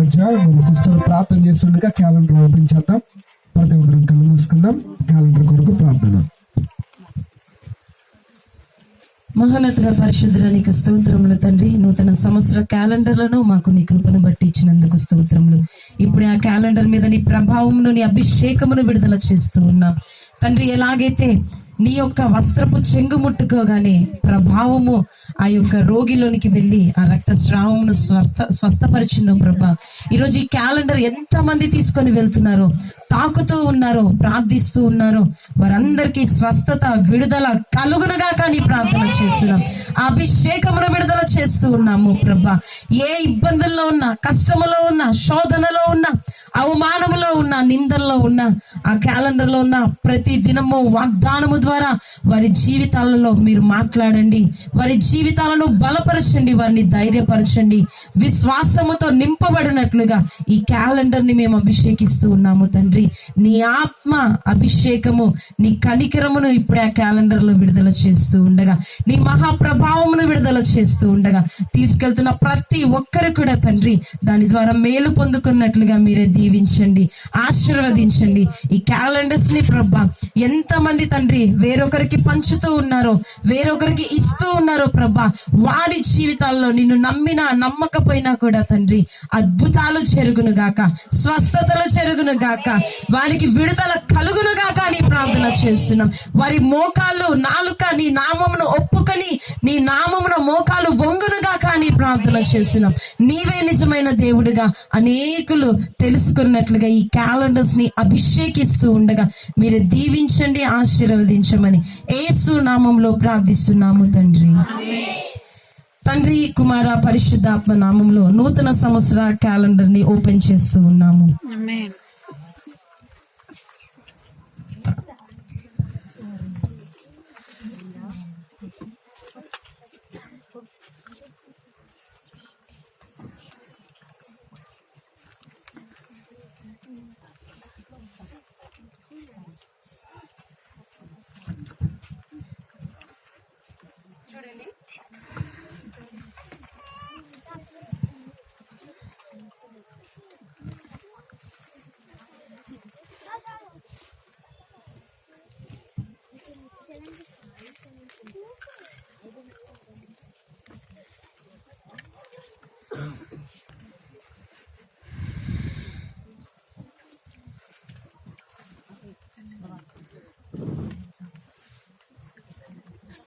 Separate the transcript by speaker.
Speaker 1: మధ్య మన సిస్టర్ ప్రార్థన చేస్తుండగా క్యాలెండర్ ఓపెన్ చేద్దాం. ప్రతి ఒక్కరు కళ్ళు మూసుకుందాం. క్యాలెండర్ కొరకు ప్రార్థన.
Speaker 2: మహోన్నతుడ పరిశుద్ధుడ నీకు స్తోత్రములు తండ్రి. నూతన సంవత్సర క్యాలెండర్లను మాకు నీ కృపను బట్టి ఇచ్చినందుకు స్తోత్రములు. ఇప్పుడు ఆ క్యాలెండర్ మీద నీ ప్రభావమును, నీ అభిషేకమును విడుదల చేస్తూ ఉన్నాం తండ్రి. ఎలాగైతే నీ యొక్క వస్త్రపు చెంగు ముట్టుకోగానే ప్రభావము ఆ యొక్క రోగిలోనికి వెళ్ళి ఆ రక్తస్రావమును స్వస్థపరిచిందో ప్రభా, ఈరోజు ఈ క్యాలెండర్ ఎంతమంది తీసుకొని వెళ్తున్నారో, తాకుతూ ఉన్నారో, ప్రార్థిస్తూ ఉన్నారో వారందరికీ స్వస్థత, విడుదల కలుగునుగా కానీ ప్రార్థన చేస్తున్నాం. ఆ అభిషేకమును విడుదల చేస్తూ ఉన్నాము ప్రభా. ఏ ఇబ్బందుల్లో ఉన్నా, కష్టములో ఉన్నా, శోధనలో ఉన్నా, అవమానములో ఉన్న, నిందల్లో ఉన్న, ఆ క్యాలెండర్లో ఉన్న ప్రతి దినము వాగ్దానము ద్వారా వారి జీవితాలలో మీరు మాట్లాడండి. వారి జీవితాలను బలపరచండి, వారిని ధైర్యపరచండి. విశ్వాసముతో నింపబడినట్లుగా ఈ క్యాలెండర్ని మేము అభిషేకిస్తూ ఉన్నాము తండ్రి. నీ ఆత్మ అభిషేకము, నీ కనికరమును ఇప్పుడు ఆ క్యాలెండర్లో విడుదల చేస్తూ ఉండగా, నీ మహాప్రభావమును విడుదల చేస్తూ ఉండగా తీసుకెళ్తున్న ప్రతి ఒక్కరు కూడా తండ్రి దాని ద్వారా మేలు పొందుకున్నట్లుగా మీరే దీవించండి, ఆశీర్వదించండి. ఈ క్యాలెండర్స్ ని ప్రభా ఎంతమంది తండ్రి వేరొకరికి పంచుతూ ఉన్నారో, వేరొకరికి ఇస్తూ ఉన్నారో ప్రభా, వారి జీవితాల్లో నిన్ను నమ్మినా నమ్మకపోయినా కూడా తండ్రి అద్భుతాలు జరుగును గాక, స్వస్థతలు జరుగును గాక, వారికి విడుదల కలుగును గాక అని ప్రార్థన చేస్తున్నాం. వారి మోకాళ్ళు, నాలుక నీ నామమును ఒప్పుకొని నీ నామమును మోకాలు వంగును గాక అని ప్రార్థన చేస్తున్నాం. నీవే నిజమైన దేవుడిగా అనేకులు తెలుసుకున్నట్లుగా ఈ క్యాలెండర్స్ ని అభిషేకిస్తూ ఉండగా మీరు దీవించండి, ఆశీర్వదించమని యేసు నామంలో ప్రార్థిస్తున్నాము తండ్రి. తండ్రి, కుమార, పరిశుద్ధాత్మ నామంలో నూతన సంవత్సర క్యాలెండర్ ని ఓపెన్ చేస్తూ ఉన్నాము. చూడండి,